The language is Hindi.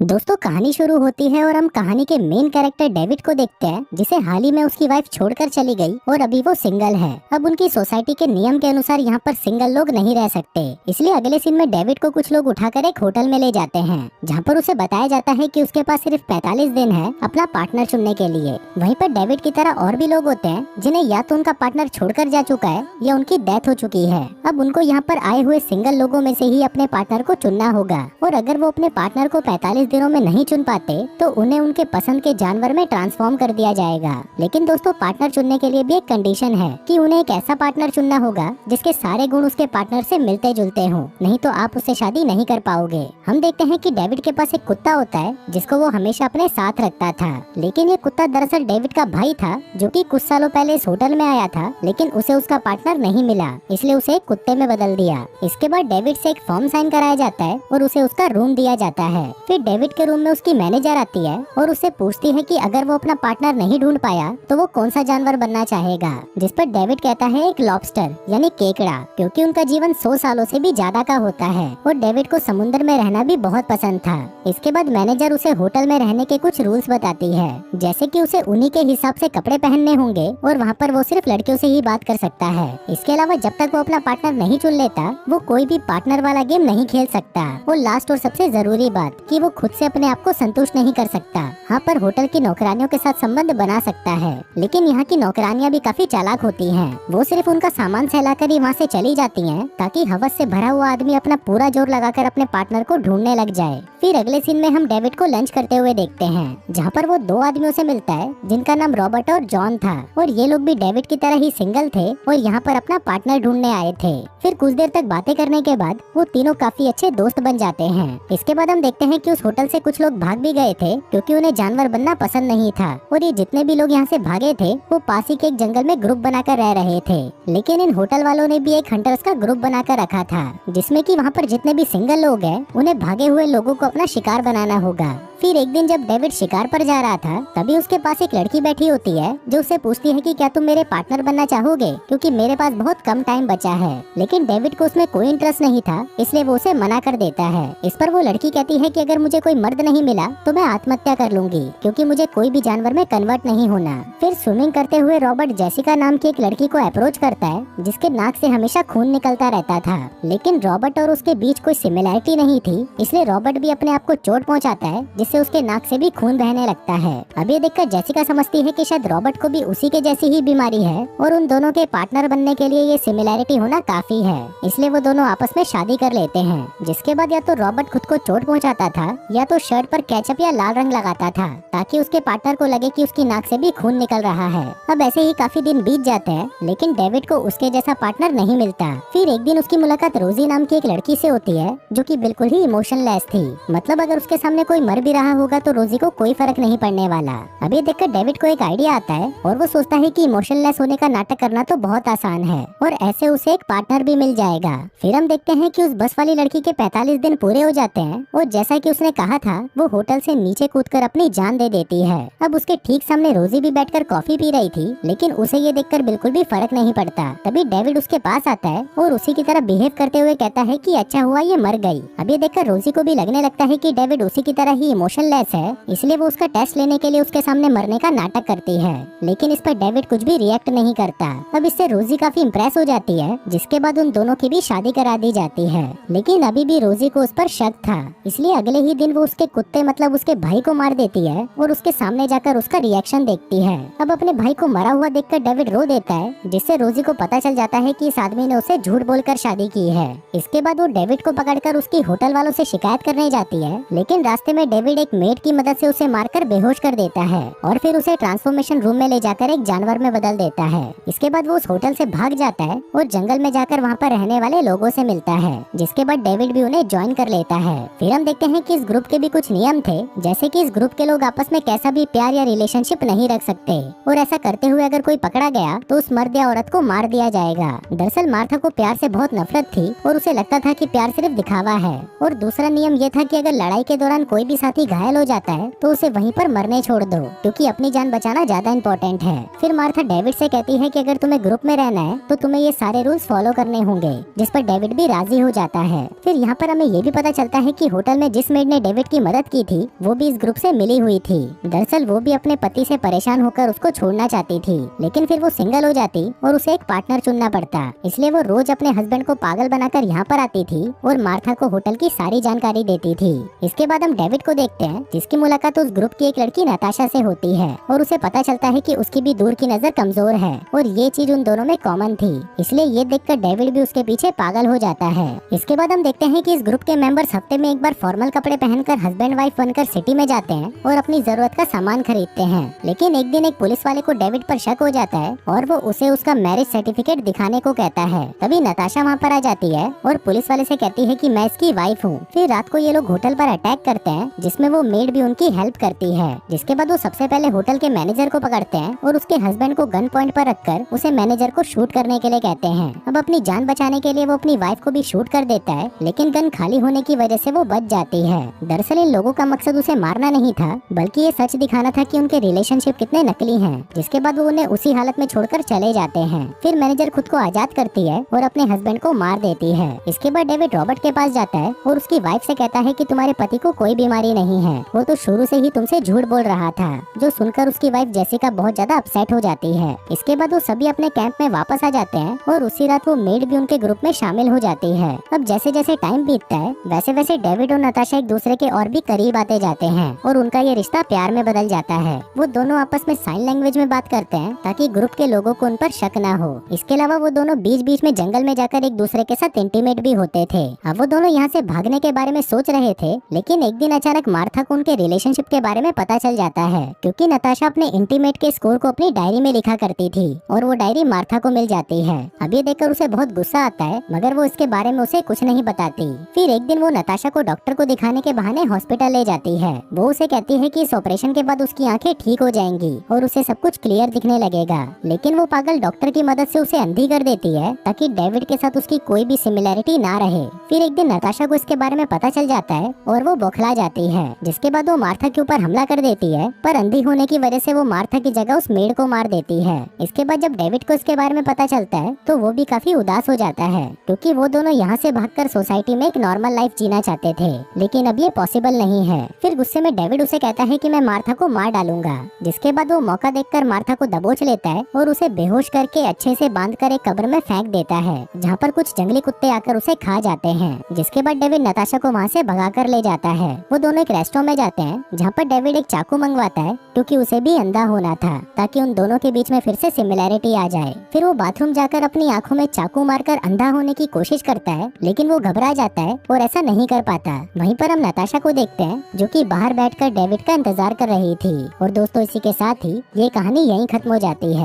दोस्तों कहानी शुरू होती है और हम कहानी के मेन कैरेक्टर डेविड को देखते हैं, जिसे हाल ही में उसकी वाइफ छोड़कर चली गई और अभी वो सिंगल है। अब उनकी सोसाइटी के नियम के अनुसार यहाँ पर सिंगल लोग नहीं रह सकते, इसलिए अगले सीन में डेविड को कुछ लोग उठाकर एक होटल में ले जाते हैं, जहाँ पर उसे बताया जाता है कि उसके पास सिर्फ 45 दिन है अपना पार्टनर चुनने के लिए। वहीं पर डेविड की तरह और भी लोग होते हैं जिन्हें या तो उनका पार्टनर छोड़कर जा चुका है या उनकी डेथ हो चुकी है। अब उनको यहाँ पर आए हुए सिंगल लोगों में से ही अपने पार्टनर को चुनना होगा, और अगर वो अपने पार्टनर को 45 दिनों में नहीं चुन पाते तो उन्हें उनके पसंद के जानवर में ट्रांसफॉर्म कर दिया जाएगा। लेकिन दोस्तों पार्टनर चुनने के लिए भी एक कंडीशन है कि उन्हें एक ऐसा पार्टनर चुनना होगा जिसके सारे गुण उसके पार्टनर से मिलते जुलते हों, नहीं तो आप उससे शादी नहीं कर पाओगे। हम देखते हैं कि डेविड के पास एक कुत्ता होता है जिसको वो हमेशा अपने साथ रखता था, लेकिन ये कुत्ता दरअसल डेविड का भाई था जो कि कुछ सालों पहले इस होटल में आया था, लेकिन उसे उसका पार्टनर नहीं मिला, इसलिए उसे एक कुत्ते में बदल दिया। इसके बाद डेविड से एक फॉर्म साइन कराया जाता है और उसे उसका रूम दिया जाता है। फिर डेविड के रूम में उसकी मैनेजर आती है और उससे पूछती है कि अगर वो अपना पार्टनर नहीं ढूंढ पाया तो वो कौन सा जानवर बनना चाहेगा, जिस पर डेविड कहता है एक लॉबस्टर यानी केकड़ा, क्योंकि उनका जीवन 100 सालों से भी ज्यादा का होता है और डेविड को समुद्र में रहना भी बहुत पसंद था। इसके बाद मैनेजर उसे होटल में रहने के कुछ रूल्स बताती है, जैसे कि उसे उन्हीं के हिसाब से कपड़े पहनने होंगे और वहाँ पर वो सिर्फ लड़कियों से ही बात कर सकता है। इसके अलावा जब तक वो अपना पार्टनर नहीं चुन लेता वो कोई भी पार्टनर वाला गेम नहीं खेल सकता। और लास्ट और सबसे जरूरी बात कि वो खुद से अपने आप को संतुष्ट नहीं कर सकता। हाँ, पर होटल की नौकरानियों के साथ संबंध बना सकता है, लेकिन यहाँ की नौकरानियाँ भी काफी चालाक होती हैं। वो सिर्फ उनका सामान सहलाकर ही वहाँ से चली जाती हैं ताकि हवस से भरा हुआ आदमी अपना पूरा जोर लगाकर अपने पार्टनर को ढूंढने लग जाए। फिर अगले सीन में हम डेविड को लंच करते हुए देखते हैं, जहाँ पर वो दो आदमियों से मिलता है जिनका नाम रॉबर्ट और जॉन था, और ये लोग भी डेविड की तरह ही सिंगल थे और यहाँ पर अपना पार्टनर ढूंढने आए थे। फिर कुछ देर तक बातें करने के बाद वो तीनों काफी अच्छे दोस्त बन जाते हैं। इसके बाद हम देखते हैं कि उस होटल से कुछ लोग भाग भी गए थे क्योंकि उन्हें जानवर बनना पसंद नहीं था, और ये जितने भी लोग यहाँ से भागे थे वो पास ही के एक जंगल में ग्रुप बनाकर रह रहे थे। लेकिन इन होटल वालों ने भी एक हंटर्स का ग्रुप बनाकर रखा था, जिसमें कि वहाँ पर जितने भी सिंगल लोग हैं उन्हें भागे हुए लोगों को अपना शिकार बनाना होगा। फिर एक दिन जब डेविड शिकार पर जा रहा था तभी उसके पास एक लड़की बैठी होती है जो उससे पूछती है कि क्या तुम मेरे पार्टनर बनना चाहोगे, क्योंकि मेरे पास बहुत कम टाइम बचा है। लेकिन डेविड को उसमें कोई इंटरेस्ट नहीं था, इसलिए वो उसे मना कर देता है। इस पर वो लड़की कहती है कि अगर मुझे कोई मर्द नहीं मिला तो मैं आत्महत्या कर लूंगी, क्योंकि मुझे कोई भी जानवर में कन्वर्ट नहीं होना। फिर स्विमिंग करते हुए रॉबर्ट जेसिका नाम की एक लड़की को अप्रोच करता है जिसके नाक से हमेशा खून निकलता रहता था, लेकिन रॉबर्ट और उसके बीच कोई सिमिलैरिटी नहीं थी, इसलिए रॉबर्ट भी अपने आप को चोट पहुंचाता है जिससे उसके नाक से भी खून बहने लगता है। अब ये देखकर जेसिका समझती है कि शायद रॉबर्ट को भी उसी के जैसी ही बीमारी है और उन दोनों के पार्टनर बनने के लिए ये सिमिलैरिटी होना काफी है, इसलिए वो दोनों आपस में शादी कर लेते हैं। जिसके बाद या तो रॉबर्ट खुद को चोट पहुंचाता था या तो शर्ट पर केचप या लाल रंग लगाता था ताकि उसके पार्टनर को लगे कि उसकी नाक से भी खून निकल रहा है। अब ऐसे ही काफी दिन बीत जाते हैं, लेकिन डेविड को उसके जैसा पार्टनर नहीं मिलता। फिर एक दिन उसकी मुलाकात रोजी नाम की एक लड़की से होती है जो कि बिल्कुल ही इमोशनलेस थी, मतलब अगर उसके सामने कोई मर भी रहा होगा तो रोजी को कोई फर्क नहीं पड़ने वाला। अब ये देखकर डेविड को एक आइडिया आता है और वो सोचता है कि इमोशनलेस होने का नाटक करना तो बहुत आसान है और ऐसे उसे एक पार्टनर भी मिल जाएगा। फिर हम देखते हैं कि उस बस वाली लड़की के 45 दिन पूरे हो जाते हैं और जैसा कि उसने कहा था वो होटल से नीचे कूदकर अपनी जान दे देती है। अब उसके ठीक सामने रोजी भी बैठकर कॉफी पी रही थी, लेकिन उसे ये देखकर बिल्कुल भी फर्क नहीं पड़ता। तभी डेविड उसके पास आता है और उसी की तरह बिहेव करते हुए कहता है कि अच्छा हुआ ये मर गई। अब ये देखकर रोजी को भी लगने लगता है कि डेविड उसी की तरह ही इमोशनलेस है, इसलिए वो उसका टेस्ट लेने के लिए उसके सामने मरने का नाटक करती है, लेकिन इस पर डेविड कुछ भी रिएक्ट नहीं करता। अब इससे रोजी काफी इम्प्रेस हो जाती है, जिसके बाद उन दोनों की भी शादी करा दी जाती है। लेकिन अभी भी रोजी को उस पर शक था, इसलिए अगले ही दिन वो उसके कुत्ते मतलब उसके भाई को मार देती है और उसके सामने जाकर उसका रिएक्शन देखती है। अब अपने भाई को मरा हुआ देखकर डेविड रो देता है, जिससे रोजी को पता चल जाता है कि इस आदमी ने उसे झूठ बोलकर शादी की है। इसके बाद वो डेविड को पकड़कर उसकी होटल वालों से शिकायत करने जाती है, लेकिन रास्ते में डेविड एक मेड की मदद से उसे मारकर बेहोश कर देता है और फिर उसे ट्रांसफॉर्मेशन रूम में ले जाकर एक जानवर में बदल देता है। इसके बाद वो उस होटल से भाग जाता है और जंगल में जाकर वहाँ पर रहने वाले लोगों से मिलता है, जिसके बाद डेविड भी उन्हें ज्वाइन कर लेता है। फिर हम देखते हैं कि इस ग्रुप के भी कुछ नियम थे, जैसे कि इस ग्रुप के लोग आपस में कैसा भी प्यार या रिलेशनशिप नहीं रख सकते, और ऐसा करते हुए अगर कोई पकड़ा गया तो उस मर्द या औरत को मार दिया जाएगा। दरअसल मार्था को प्यार से बहुत नफरत थी और उसे लगता था कि प्यार सिर्फ दिखावा है। और दूसरा नियम ये था कि अगर लड़ाई के दौरान कोई भी साथी भी घायल हो जाता है तो उसे वहीं पर मरने छोड़ दो, क्योंकि अपनी जान बचाना ज्यादा इम्पोर्टेंट है। फिर मार्था डेविड से कहती है कि अगर तुम्हें ग्रुप में रहना है तो तुम्हें ये सारे रूल्स फॉलो करने होंगे, जिस पर डेविड भी राजी हो जाता है। फिर यहाँ पर हमें ये भी पता चलता है कि होटल में जिस मेड ने डेविड की मदद की थी वो भी इस ग्रुप से मिली हुई थी। दरअसल वो भी अपने पति से परेशान होकर उसको छोड़ना चाहती थी, लेकिन फिर वो सिंगल हो जाती और उसे एक पार्टनर चुनना पड़ता। इसलिए वो रोज अपने हस्बैंड को पागल बनाकर यहाँ पर आती थी और मार्था को होटल की सारी जानकारी देती थी। इसके बाद हम डेविड को देखते हैं, जिसकी मुलाकात उस ग्रुप की एक लड़की नताशा से होती है और उसे पता चलता है कि उसकी भी दूर की नजर कमजोर है और ये चीज उन दोनों में कॉमन थी। इसलिए ये देखकर डेविड भी उसके पीछे पागल हो जाता है। इसके बाद हम देखते हैं कि इस ग्रुप के मेंबर्स हफ्ते में एक बार फॉर्मल कपड़े पहनकर हस्बैंड वाइफ बनकर सिटी में जाते हैं और अपनी जरूरत का सामान खरीदते हैं। लेकिन एक दिन एक पुलिस वाले को डेविड पर शक हो जाता है और वो उसे उसका मैरिज सर्टिफिकेट दिखाने को कहता है। तभी नताशा वहाँ पर आ जाती है और पुलिस वाले से कहती है कि मैं इसकी वाइफ हूँ। फिर रात को ये लोग होटल पर अटैक करते हैं, जिसमें वो मेड भी उनकी हेल्प करती है। जिसके बाद वो सबसे पहले होटल के मैनेजर को पकड़ते हैं और उसके हस्बैंड को गन पॉइंट पर रखकर उसे मैनेजर को शूट करने के लिए कहते हैं। अब अपनी जान बचाने के लिए वो अपनी वाइफ को भी शूट कर देता है, लेकिन गन खाली होने की वजह से वो बच जाती है। दरअसल इन लोगों का मकसद उसे मारना नहीं था, बल्कि ये सच दिखाना था कि उनके रिलेशनशिप कितने नकली हैं। जिसके बाद वो उन्हें उसी हालत में छोड़कर चले जाते हैं। फिर मैनेजर खुद को आजाद करती है और अपने हस्बैंड को मार देती है। इसके बाद डेविड रॉबर्ट के पास जाता है और उसकी वाइफ से कहता है कि तुम्हारे पति को कोई बीमारी नहीं है, वो तो शुरू से ही तुमसे झूठ बोल रहा था। जो सुनकर उसकी वाइफ जेसिका बहुत ज्यादा अपसेट हो जाती है। इसके बाद वो सभी अपने कैंप में वापस आ जाते हैं और उसी रात वो मेड भी उनके ग्रुप में शामिल हो जाती है। अब जैसे जैसे टाइम बीतता है वैसे वैसे डेविड और नताशा एक दूसरे के और भी करीब आते जाते हैं और उनका ये रिश्ता प्यार में बदल जाता है। वो दोनों आपस में साइन लैंग्वेज में बात करते हैं ताकि ग्रुप के लोगों को उन पर शक ना हो। इसके अलावा वो दोनों बीच बीच में जंगल में जाकर एक दूसरे के साथ इंटीमेट भी होते थे। अब वो दोनों यहाँ से भागने के बारे में सोच रहे थे, लेकिन एक दिन अचानक मार्था को उनके रिलेशनशिप के बारे में पता चल जाता है, क्योंकि नताशा अपने इंटीमेट के स्कोर को अपनी डायरी में लिखा करती थी और वो डायरी मार्था को मिल जाती है। अब ये देखकर उसे बहुत गुस्सा आता है, मगर वो इसके बारे में उसे कुछ नहीं बताती। फिर एक दिन वो नताशा को डॉक्टर को दिखाने के बहाने हॉस्पिटल ले जाती है। वो उसे कहती है कि इस ऑपरेशन के बाद उसकी आंखें ठीक हो जाएंगी और उसे सब कुछ क्लियर दिखने लगेगा। लेकिन वो पागल डॉक्टर की मदद से उसे अंधी कर देती है ताकि डेविड के साथ उसकी कोई भी सिमिलैरिटी ना रहे। फिर एक दिन नताशा को इसके बारे में पता चल जाता है और वो बौखला जाती है, जिसके बाद वो मार्था के ऊपर हमला कर देती है, पर अंधी होने की वजह से वो मार्था की जगह उस मेड को मार देती है। इसके बाद जब डेविड को इसके बारे में पता चलता है तो वो भी काफी उदास हो जाता है, क्योंकि वो दोनों यहाँ से भागकर सोसाइटी में एक नॉर्मल लाइफ जीना चाहते थे, लेकिन अब ये पॉसिबल नहीं है। फिर गुस्से में डेविड उसे कहता है कि मैं मार्था को मार डालूंगा। जिसके बाद वो मौका देखकर मार्था को दबोच लेता है और उसे बेहोश करके अच्छे से बांधकर एक कब्र में फेंक देता है, जहाँ पर कुछ जंगली कुत्ते आकर उसे खा जाते हैं। जिसके बाद डेविड नताशा को वहाँ से भगाकर ले जाता है। वो दोनों एक रेस्टोरेंट में जाते हैं, जहाँ पर डेविड एक चाकू मंगवाता है, क्योंकि उसे भी अंधा होना था, ताकि उन दोनों के बीच में फिर से सिमिलैरिटी आ जाए। फिर वो बाथरूम जाकर अपनी आंखों में चाकू मारकर अंधा होने की कोशिश करता है, लेकिन वो घबरा जाता है और ऐसा नहीं कर पाता। वहीं पर हम नताशा को देखते हैं, जो कि बाहर बैठकर डेविड का इंतजार कर रही थी। और दोस्तों, इसी के साथ ही ये कहानी यहीं खत्म हो जाती है।